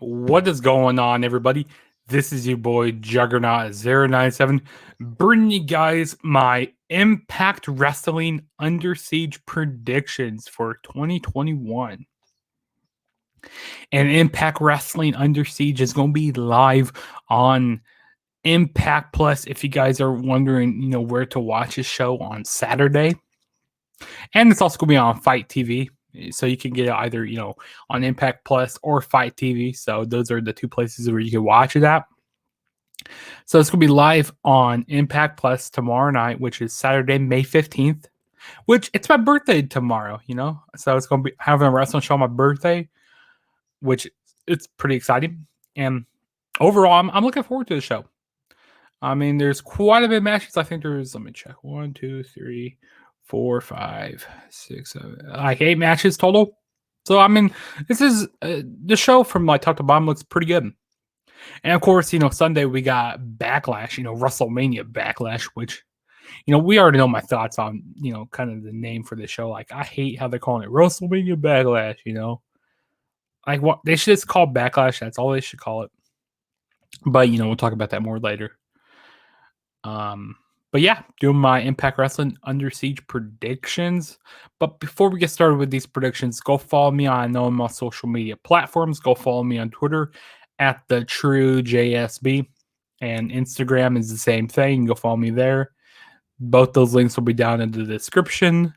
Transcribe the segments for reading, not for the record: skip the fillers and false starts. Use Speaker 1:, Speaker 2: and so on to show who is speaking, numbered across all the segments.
Speaker 1: What is going on, everybody? This is your boy Juggernaut097, bringing you guys my Impact Wrestling Under Siege predictions for 2021. And Impact Wrestling Under Siege is going to be live on Impact Plus. If you guys are wondering, where to watch this show on Saturday, and it's also going to be on Fight TV. So you can get it either, on Impact Plus or Fight TV. So those are the two places where you can watch it at. So it's going to be live on Impact Plus tomorrow night, which is Saturday, May 15th, which it's my birthday tomorrow, So it's going to be having a wrestling show on my birthday, which it's pretty exciting. And overall, I'm looking forward to the show. I mean, there's quite a bit of matches. I think there's, let me check, 1, 2, 3, 4, 5, 6, 7, like 8 matches total. So, I mean, this is the show from like top to bottom looks pretty good. And of course, Sunday we got Backlash, WrestleMania Backlash, which, we already know my thoughts on, kind of the name for the show. Like, I hate how they're calling it WrestleMania Backlash, Like, what they should just call Backlash. That's all they should call it. But, we'll talk about that more later. But yeah, doing my Impact Wrestling Under Siege predictions. But before we get started with these predictions, go follow me on all my social media platforms. Go follow me on Twitter at the True JSB, and Instagram is the same thing. Go follow me there. Both those links will be down in the description.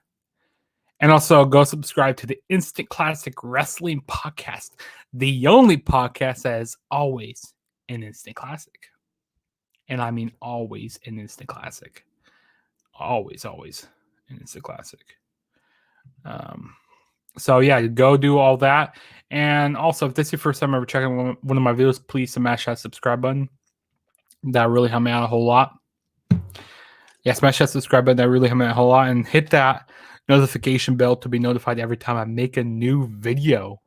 Speaker 1: And also go subscribe to the Instant Classic Wrestling Podcast, the only podcast that is always an instant classic. And I mean always an instant classic. Always an instant classic. So yeah, go do all that. And also, if this is your first time ever checking one of my videos, please smash that subscribe button. That really helped me out a whole lot. Yeah, smash that subscribe button. That really helped me out a whole lot. And hit that notification bell to be notified every time I make a new video.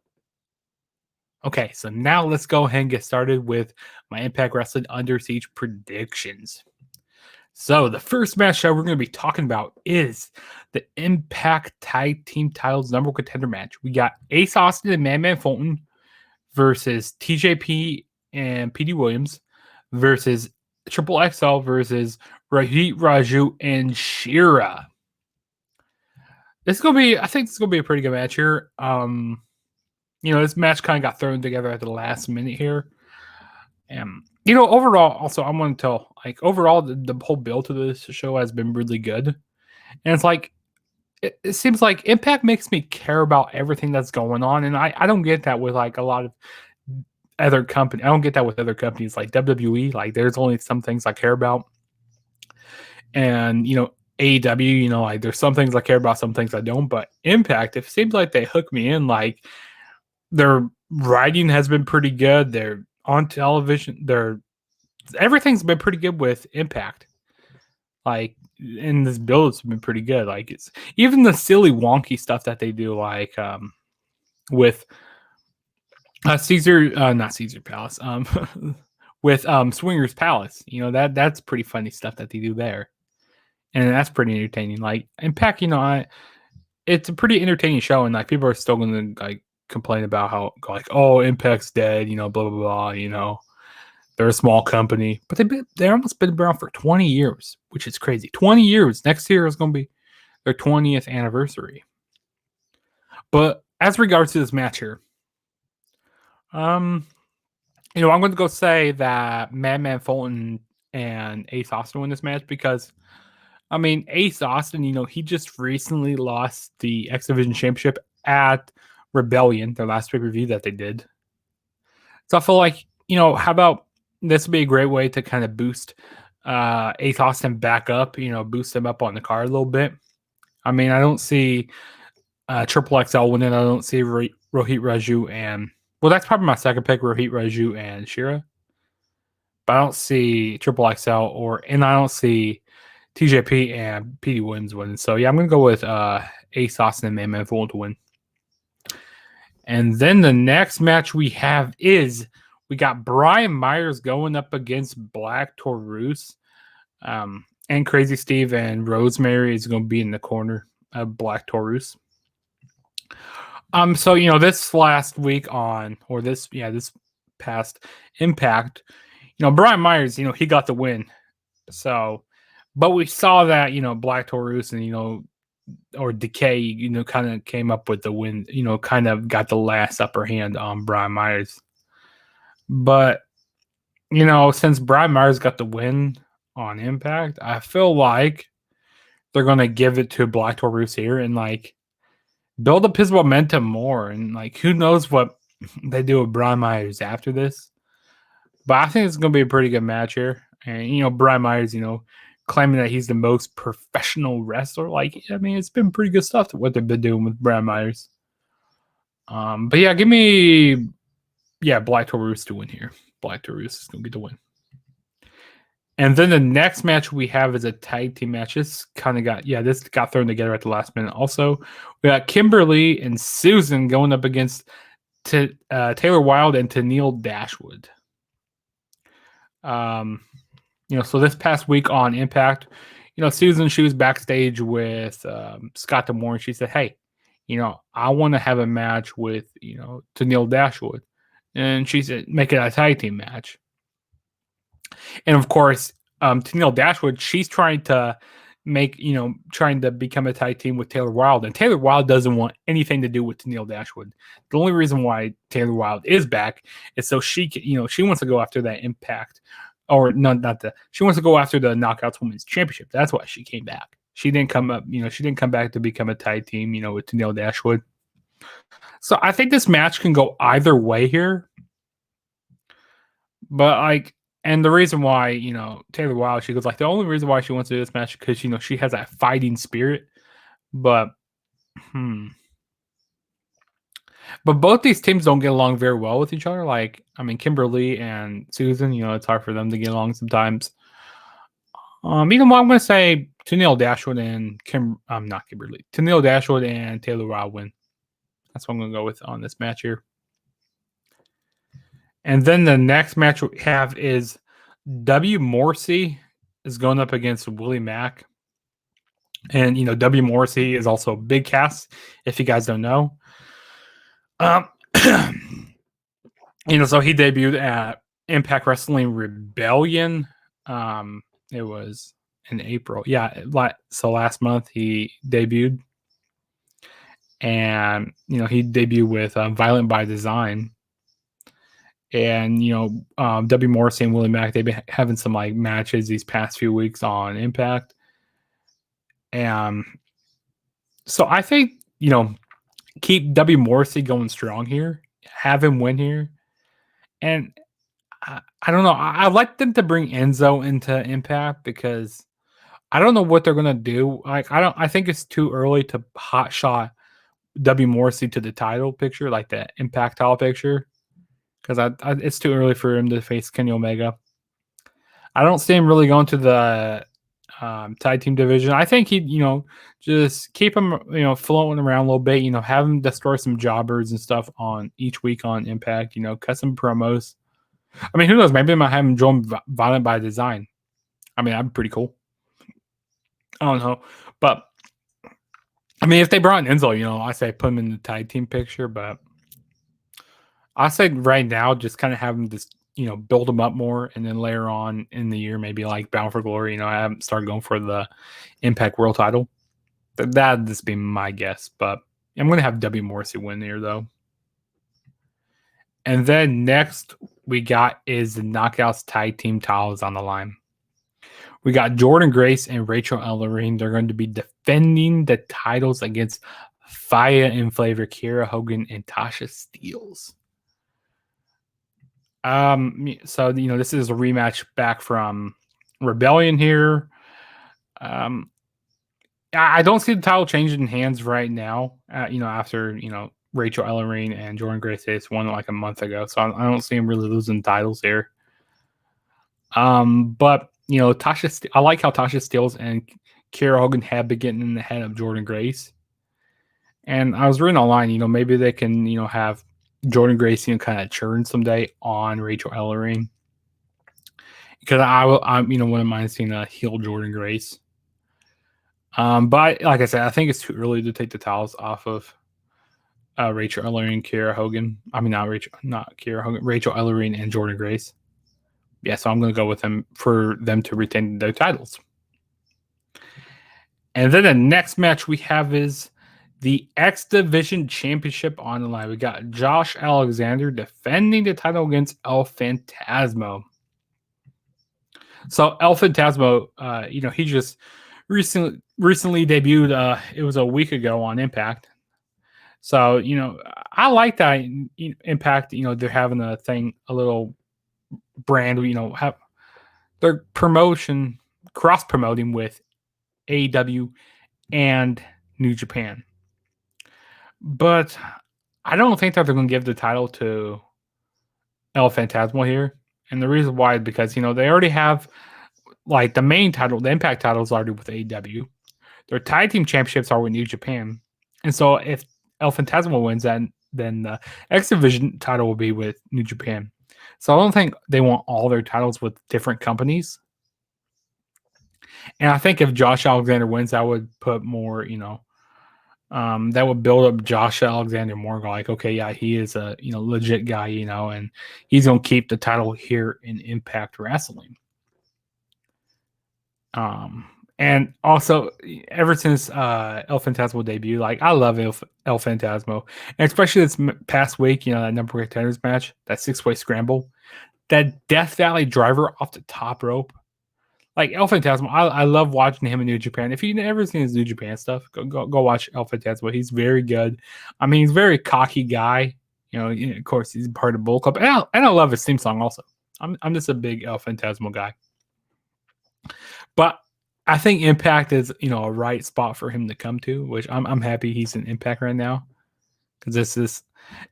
Speaker 1: Okay, so now let's go ahead and get started with my Impact Wrestling Under Siege predictions. So the first match that we're going to be talking about is the Impact Tag Team Titles number 1 contender match. We got Ace Austin and Madman Fulton versus TJP and PD Williams versus Triple XL versus Rohit Raju and Shira. I think this is going to be a pretty good match here. This match kind of got thrown together at the last minute here. And, overall, also, I'm going to tell, like, overall, the whole build to this show has been really good. And it's like, it seems like Impact makes me care about everything that's going on. And I don't get that with, like, a lot of other companies. I don't get that with other companies like WWE. Like, there's only some things I care about. And, AEW, like, there's some things I care about, some things I don't. But Impact, it seems like they hook me in, like, their writing has been pretty good. They're on television. Everything's been pretty good with Impact. Like, and this build's been pretty good. Like, it's even the silly wonky stuff that they do, like with not Caesar Palace, with Swingers Palace. That's pretty funny stuff that they do there, and that's pretty entertaining. Like Impact, it's a pretty entertaining show, and like people are still going to like complain about how, like, oh, Impact's dead, blah blah blah, they're a small company, but they've almost been around for 20 years, which is crazy. 20 years. Next year is going to be their 20th anniversary. But as regards to this match here, I'm going to go say that Madman Fulton and Ace Austin win this match because, I mean, Ace Austin, he just recently lost the X Division Championship at Rebellion, their last pay-per-view that they did. So I feel like, how about this would be a great way to kind of boost Ace Austin back up, boost him up on the card a little bit. I mean, I don't see Triple XL winning. I don't see Rohit Raju and, well, that's probably my second pick, Rohit Raju and Shira. But I don't see Triple XL and I don't see TJP and PD Williams winning. So yeah, I'm going to go with Ace Austin and Madman Fulton to win. And then the next match we have is we got Brian Myers going up against Black Taurus. And Crazy Steve and Rosemary is going to be in the corner of Black Taurus. So, this last week this past Impact, Brian Myers, he got the win. So, but we saw that, Black Taurus and, or Decay, kind of came up with the win, kind of got the last upper hand on Brian Myers. But, since Brian Myers got the win on Impact, I feel like they're going to give it to Black Taurus here and build up his momentum more. And who knows what they do with Brian Myers after this. But I think it's going to be a pretty good match here. And, Brian Myers, claiming that he's the most professional wrestler. It's been pretty good stuff what they've been doing with Brian Myers. But yeah, give me, Black Taurus to win here. Black Taurus is going to get the win. And then the next match we have is a tag team match. This got thrown together at the last minute. Also, we got Kimberly and Susan going up against Taylor Wilde and Tennille Dashwood. So this past week on Impact, Susan, she was backstage with Scott D'Amore, and she said, hey, I want to have a match with, Tennille Dashwood. And she said, make it a tag team match. And of course, Tennille Dashwood, she's trying to become a tag team with Taylor Wilde. And Taylor Wilde doesn't want anything to do with Tennille Dashwood. The only reason why Taylor Wilde is back is so she can, she wants to go after that Impact. Or she wants to go after the Knockouts Women's Championship. That's why she came back. She didn't come back to become a tag team, with Tennille Dashwood. So I think this match can go either way here. But and the reason why, Taylor Wilde, she goes the only reason why she wants to do this match because, she has that fighting spirit. But both these teams don't get along very well with each other. Kimberly and Susan, it's hard for them to get along sometimes. I'm going to say Tennille Dashwood and Tennille Dashwood and Taylor Wilde win. That's what I'm going to go with on this match here. And then the next match we have is W. Morrissey is going up against Willie Mack. And, W. Morrissey is also Big Cass, if you guys don't know. So he debuted at Impact Wrestling Rebellion. It was in April. Yeah, so last month he debuted. And, he debuted with Violent by Design. And, W. Morrissey and Willie Mack, they've been having some matches these past few weeks on Impact. And so I think, keep W. Morrissey going strong here. Have him win here. And I don't know. I like them to bring Enzo into Impact because I don't know what they're gonna do. I think it's too early to hot shot W. Morrissey to the title picture, the Impact title picture. Because it's too early for him to face Kenny Omega. I don't see him really going to the tag team division. I think he'd, just keep him, floating around a little bit, have him destroy some jobbers and stuff on each week on Impact, cut some promos. Who knows? Maybe I might have him join Violent by Design. That'd be pretty cool. I don't know. But, if they brought in Enzo, I say put him in the tag team picture, but I say right now, just kind of have him just, build him up more, and then later on in the year, maybe Bound for Glory, I haven't started going for the Impact World title. That'd just be my guess, but I'm going to have W. Morrissey win here, though. And then next we got is the Knockouts Tag Team titles on the line. We got Jordan Grace and Rachel Ellering. They're going to be defending the titles against Fire and Flavor, Kiera Hogan, and Tasha Steelz. So this is a rematch back from Rebellion here. I don't see the title changing hands right now. After Rachel Ellering and Jordan Grace just won a month ago, so I don't see him really losing titles here. But Tasha, I like how Tasha Steelz and Kiera Hogan have been getting in the head of Jordan Grace. And I was reading online, maybe they can have Jordan Grace, kind of churn someday on Rachel Ellering, because I wouldn't mind seeing a heel Jordan Grace. But like I said, I think it's too early to take the titles off of Rachel Ellering and Kiera Hogan. I mean, not Kiera Hogan. Rachel Ellering and Jordan Grace. Yeah, so I'm going to go with them for them to retain their titles. And then the next match we have is the X Division Championship on the line. We got Josh Alexander defending the title against El Phantasmo. So El Phantasmo, he just recently debuted. It was a week ago on Impact. So I like that Impact. They're having a little brand. Have their cross promoting with AEW and New Japan. But I don't think that they're going to give the title to El Phantasmo here. And the reason why is because, they already have, like, the main title, the Impact title is already with AEW. Their tag team championships are with New Japan. And so if El Phantasmo wins, then the X Division title will be with New Japan. So I don't think they want all their titles with different companies. And I think if Josh Alexander wins, that would put more, that would build up Josh Alexander more. Like, okay, yeah, he is a legit guy, and he's gonna keep the title here in Impact Wrestling. And also ever since El Phantasmo debut, like I love El Phantasmo, and especially this past week, that number one contenders match, that 6-way scramble, that Death Valley driver off the top rope. Like El Phantasmo, I love watching him in New Japan. If you've never seen his New Japan stuff, go watch El Phantasmo. He's very good. I mean, he's a very cocky guy. Of course, he's part of Bull Club, and I love his theme song also. I'm just a big El Phantasmo guy. But I think Impact is a right spot for him to come to, which I'm happy he's in Impact right now, because this is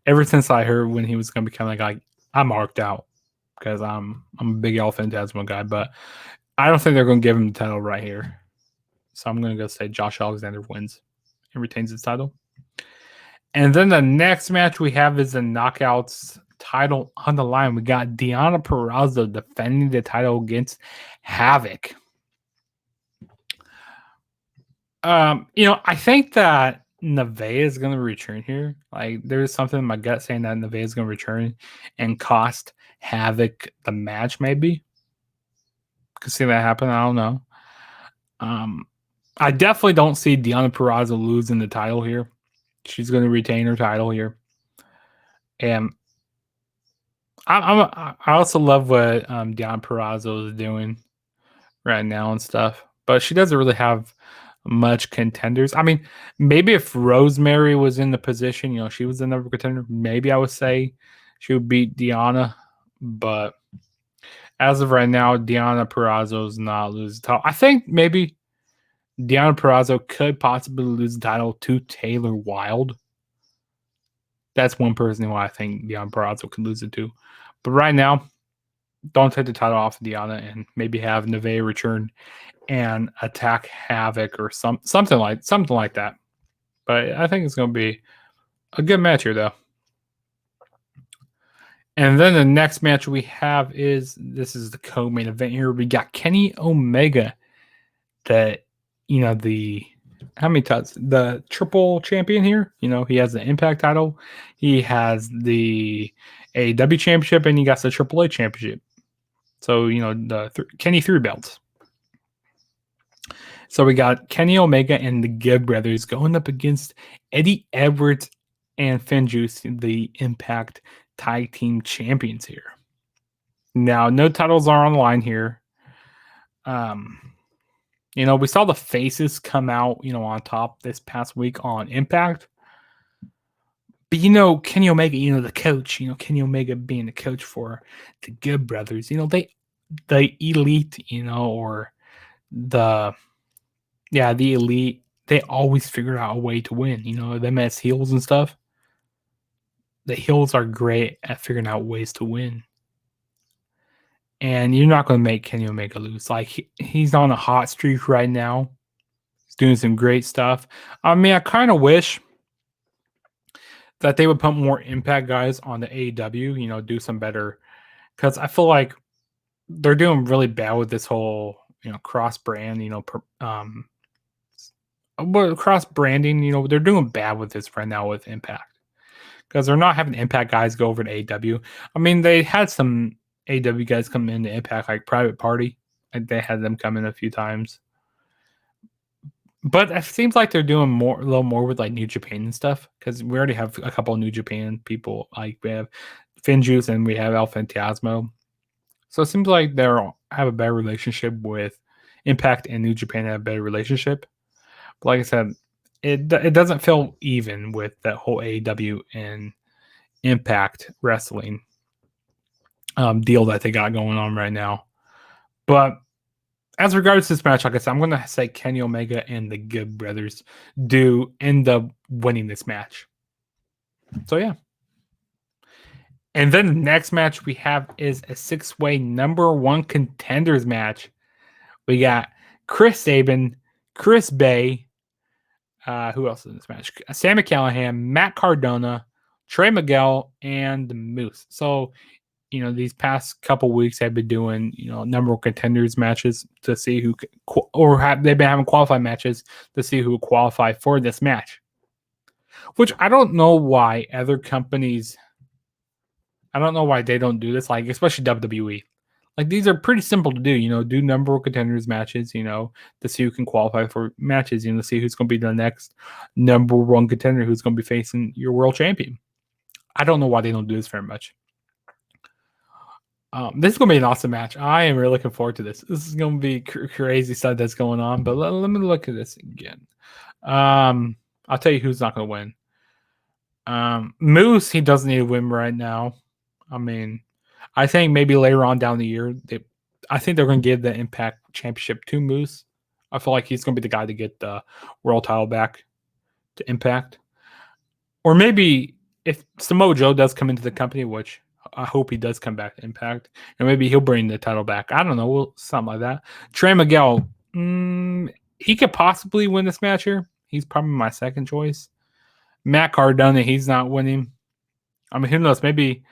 Speaker 1: ever since I heard when he was going to become that guy, I'm marked out because I'm a big El Phantasmo guy, but I don't think they're going to give him the title right here. So I'm going to go say Josh Alexander wins and retains his title. And then the next match we have is the Knockouts title on the line. We got Deonna Purrazzo defending the title against Havoc. I think that Nevaeh is going to return here. Like, there's something in my gut saying that Nevaeh is going to return and cost Havoc the match, maybe. Could see that happen. I don't know. I definitely don't see Deonna Purrazzo losing the title here. She's going to retain her title here. And I also love what Deonna Purrazzo is doing right now and stuff. But she doesn't really have much contenders. I mean, maybe if Rosemary was in the position, she was the number contender, maybe I would say she would beat Deonna. But as of right now, Deonna Purrazzo is not losing the title. I think maybe Deonna Purrazzo could possibly lose the title to Taylor Wilde. That's one person who I think Deonna Purrazzo could lose it to. But right now, don't take the title off of Deonna and maybe have Nevaeh return and attack Havoc or something like that. But I think it's going to be a good match here, though. And then the next match we have is the co-main event here. We got Kenny Omega, the how many titles? The triple champion here. He has the Impact title, he has the AEW championship, and he got the AAA championship. So Kenny 3 belts. So we got Kenny Omega and the Good Brothers going up against Eddie Edwards and Finn Juice, the Impact Tag Team Champions here. Now, no titles are on the line here. We saw the faces come out, on top this past week on Impact. But Kenny Omega, the coach, Kenny Omega being the coach for the Good Brothers, the elite, or the elite, they always figure out a way to win. Them as heels and stuff. The heels are great at figuring out ways to win. And you're not going to make Kenny Omega lose. Like, he's on a hot streak right now. He's doing some great stuff. I mean, I kind of wish that they would put more Impact guys on the AEW, do some better. Because I feel like they're doing really bad with this whole, cross brand, cross branding, they're doing bad with this right now with Impact. because they're not having Impact guys go over to AEW. I mean, they had some AEW guys come into Impact, like Private Party. And they had them come in a few times. But it seems like they're doing a little more with like New Japan and stuff, because we already have a couple of New Japan people. Like we have Finjuice and we have El Phantasmo. So it seems like they have a better relationship with Impact, and New Japan have a better relationship. But like I said, it doesn't feel even with that whole AEW and Impact Wrestling deal that they got going on right now. But as regards to this match, like I said, I'm going to say Kenny Omega and the Good Brothers do end up winning this match. So, yeah. And then the next match we have is a 6-way number 1 contenders match. We got Chris Sabin, Chris Bay, who else is in this match? Sami Callihan, Matt Cardona, Trey Miguel, and Moose. So, these past couple weeks I've been doing, number of contenders matches to see who, they've been having qualified matches to see who will qualify for this match. Which I don't know why other companies, I don't know why they don't do this, like especially WWE. Like these are pretty simple to do, do number of contenders matches, to see who can qualify for matches, to see who's going to be the next number 1 contender who's going to be facing your world champion. I don't know why they don't do this very much. This is going to be an awesome match. I am really looking forward to this. This is going to be crazy stuff that's going on, but let me look at this again. I'll tell you who's not going to win. Moose, he doesn't need to win right now. I mean, I think maybe later on down the year, I think they're going to give the Impact Championship to Moose. I feel like he's going to be the guy to get the world title back to Impact. Or maybe if Samoa Joe does come into the company, which I hope he does come back to Impact, and maybe he'll bring the title back. I don't know, something like that. Trey Miguel, he could possibly win this match here. He's probably my second choice. Matt Cardona, he's not winning. I mean, who knows? Maybe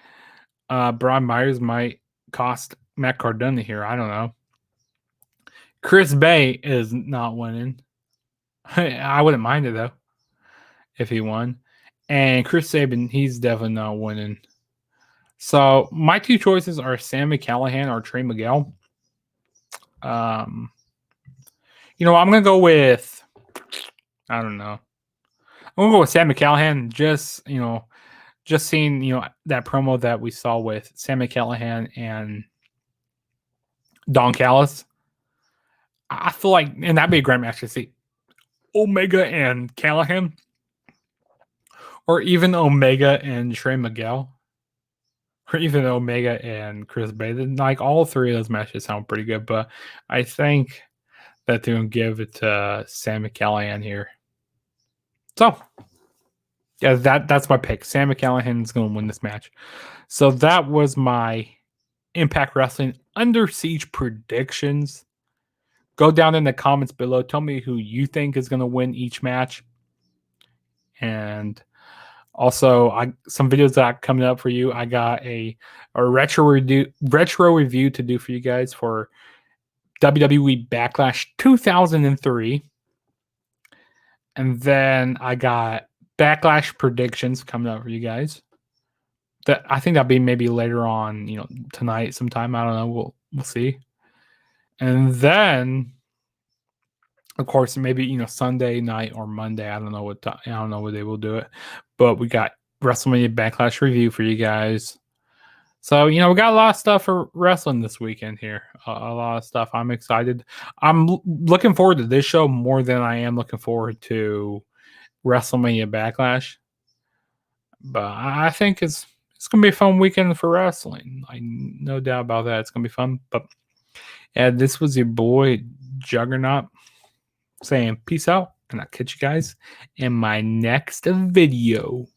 Speaker 1: Brian Myers might cost Matt Cardona here. I don't know. Chris Bay is not winning. I wouldn't mind it, though, if he won. And Chris Sabin, he's definitely not winning. So my 2 choices are Sami Callihan or Trey Miguel. I'm going to go with, I don't know. I'm going to go with Sami Callihan. Just seeing, that promo that we saw with Sami Callihan and Don Callis. I feel like, and that'd be a great match to see Omega and Callihan, or even Omega and Trey Miguel, or even Omega and Chris Bay. Like all 3 of those matches sound pretty good, but I think that they're going to give it to Sami Callihan here. So, yeah, that's my pick. Sami Callihan is going to win this match. So that was my Impact Wrestling Under Siege predictions. Go down in the comments below. Tell me who you think is going to win each match. And also, some videos that are coming up for you. I got a retro review to do for you guys for WWE Backlash 2003. And then I got Backlash predictions coming up for you guys. I think that'll be maybe later on, tonight sometime. I don't know. We'll see. And then, of course, maybe Sunday night or Monday. I don't know what time. I don't know where they will do it. But we got WrestleMania Backlash review for you guys. So we got a lot of stuff for wrestling this weekend here. A lot of stuff. I'm excited. I'm looking forward to this show more than I am looking forward to WrestleMania Backlash. But I think it's going to be a fun weekend for wrestling. No doubt about that. It's going to be fun. But yeah, this was your boy Juggernaut saying peace out, and I'll catch you guys in my next video.